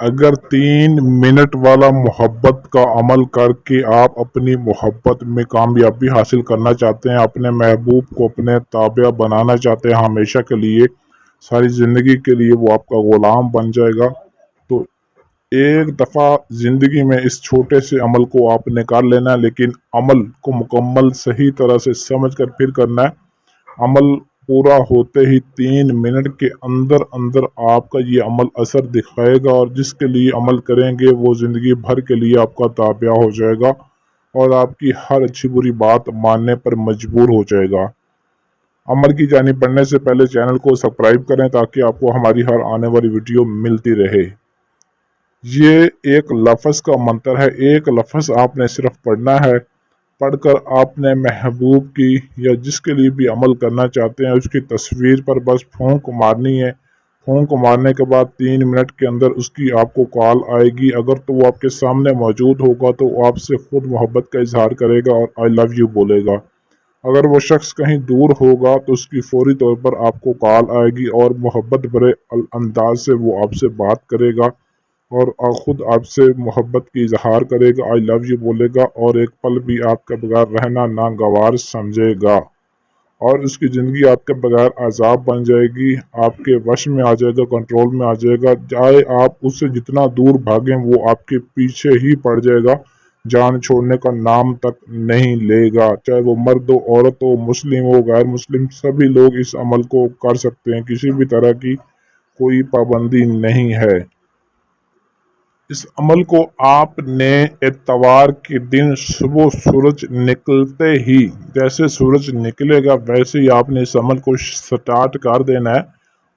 اگر 3 منٹ والا محبت کا عمل کر کے آپ اپنی محبت میں کامیابی حاصل کرنا چاہتے ہیں، اپنے محبوب کو اپنے تابع بنانا چاہتے ہیں ہمیشہ کے لیے، ساری زندگی کے لیے وہ آپ کا غلام بن جائے گا، تو ایک دفعہ زندگی میں اس چھوٹے سے عمل کو آپ نے کر لینا ہے، لیکن عمل کو مکمل صحیح طرح سے سمجھ کر پھر کرنا ہے۔ عمل پورا ہوتے ہی 3 منٹ کے اندر اندر آپ کا یہ عمل اثر دکھائے گا، اور جس کے لیے عمل کریں گے وہ زندگی بھر کے لیے آپ کا تابع ہو جائے گا اور آپ کی ہر اچھی بری بات ماننے پر مجبور ہو جائے گا۔ عمل کی جانب بڑھنے سے پہلے چینل کو سبسکرائب کریں تاکہ آپ کو ہماری ہر آنے والی ویڈیو ملتی رہے۔ یہ ایک لفظ کا منتر ہے، ایک لفظ آپ نے صرف پڑھنا ہے، پڑھ کر آپ نے محبوب کی یا جس کے لیے بھی عمل کرنا چاہتے ہیں اس کی تصویر پر بس پھونک مارنی ہے۔ پھونک مارنے کے بعد 3 منٹ کے اندر اس کی آپ کو کال آئے گی، اگر تو وہ آپ کے سامنے موجود ہوگا تو آپ سے خود محبت کا اظہار کرے گا اور آئی لو یو بولے گا۔ اگر وہ شخص کہیں دور ہوگا تو اس کی فوری طور پر آپ کو کال آئے گی اور محبت بھرے انداز سے وہ آپ سے بات کرے گا اور خود آپ سے محبت کی اظہار کرے گا، آئی لو یو بولے گا، اور ایک پل بھی آپ کے بغیر رہنا ناگوار سمجھے گا، اور اس کی زندگی آپ کے بغیر عذاب بن جائے گی، آپ کے وش میں آ جائے گا، کنٹرول میں آ جائے گا، چاہے آپ اس سے جتنا دور بھاگیں وہ آپ کے پیچھے ہی پڑ جائے گا، جان چھوڑنے کا نام تک نہیں لے گا، چاہے وہ مرد ہو، عورت ہو، مسلم ہو، غیر مسلم، سبھی لوگ اس عمل کو کر سکتے ہیں، کسی بھی طرح کی کوئی پابندی نہیں ہے۔ اس عمل کو آپ نے اتوار کے دن صبح سورج نکلتے ہی، جیسے سورج نکلے گا ویسے ہی آپ نے اس عمل کو سٹارٹ کر دینا ہے،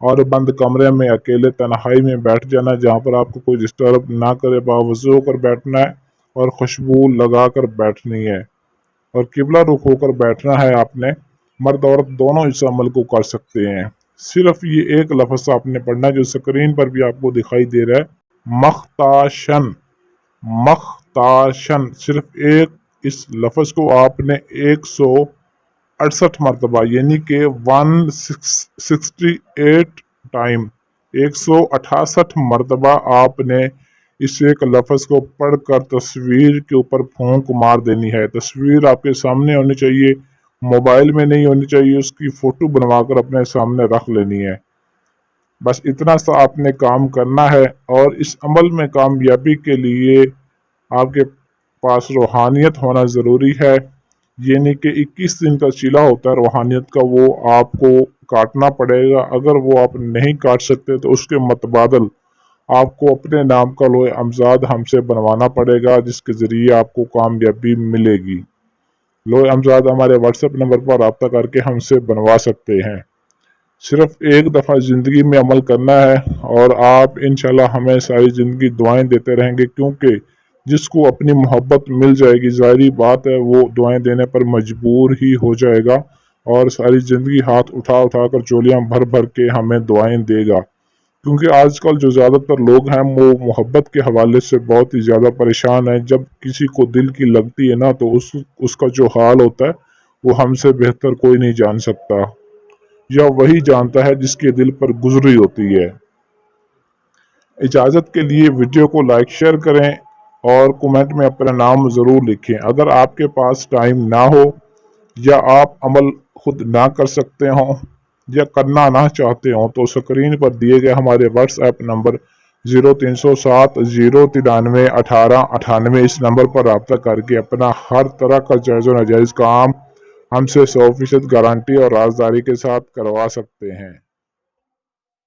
اور بند کمرے میں اکیلے تنہائی میں بیٹھ جانا جہاں پر آپ کو کوئی ڈسٹرب نہ کرے، باوضو ہو کر بیٹھنا ہے اور خوشبو لگا کر بیٹھنی ہے اور قبلہ رخ ہو کر بیٹھنا ہے۔ آپ نے مرد عورت دونوں اس عمل کو کر سکتے ہیں، صرف یہ ایک لفظ آپ نے پڑھنا ہے جو سکرین پر بھی آپ کو دکھائی دے رہا ہے، مختاشن۔ مختاشن، صرف ایک اس لفظ کو آپ نے 168 مرتبہ یعنی کہ 168 ٹائم 168 مرتبہ آپ نے اس ایک لفظ کو پڑھ کر تصویر کے اوپر پھونک مار دینی ہے۔ تصویر آپ کے سامنے ہونی چاہیے، موبائل میں نہیں ہونی چاہیے، اس کی فوٹو بنوا کر اپنے سامنے رکھ لینی ہے۔ بس اتنا سا آپ نے کام کرنا ہے، اور اس عمل میں کامیابی کے لیے آپ کے پاس روحانیت ہونا ضروری ہے، یعنی کہ 21 دن کا چیلا ہوتا ہے روحانیت کا، وہ آپ کو کاٹنا پڑے گا۔ اگر وہ آپ نہیں کاٹ سکتے تو اس کے متبادل آپ کو اپنے نام کا لوح امجاد ہم سے بنوانا پڑے گا، جس کے ذریعے آپ کو کامیابی ملے گی۔ لوح امجاد ہمارے واٹس ایپ نمبر پر رابطہ کر کے ہم سے بنوا سکتے ہیں۔ صرف ایک دفعہ زندگی میں عمل کرنا ہے، اور آپ انشاءاللہ ہمیں ساری زندگی دعائیں دیتے رہیں گے، کیونکہ جس کو اپنی محبت مل جائے گی ظاہری بات ہے وہ دعائیں دینے پر مجبور ہی ہو جائے گا، اور ساری زندگی ہاتھ اٹھا اٹھا کر چولیاں بھر بھر کے ہمیں دعائیں دے گا، کیونکہ آج کل جو زیادہ تر لوگ ہیں وہ محبت کے حوالے سے بہت ہی زیادہ پریشان ہیں۔ جب کسی کو دل کی لگتی ہے نا تو اس کا جو حال ہوتا ہے وہ ہم سے بہتر کوئی نہیں جان سکتا، یا وہی جانتا ہے جس کے دل پر گزری ہوتی ہے۔ اجازت کے لیے ویڈیو کو لائک شیئر کریں اور کومنٹ میں اپنا نام ضرور لکھیں۔ اگر آپ کے پاس ٹائم نہ ہو یا آپ عمل خود نہ کر سکتے ہوں یا کرنا نہ چاہتے ہوں تو سکرین پر دیے گئے ہمارے واٹس ایپ نمبر 0307 093 18 98 اس نمبر پر رابطہ کر کے اپنا ہر طرح کا جائز و ناجائز کام ہم سے 100% گارنٹی اور رازداری کے ساتھ کروا سکتے ہیں۔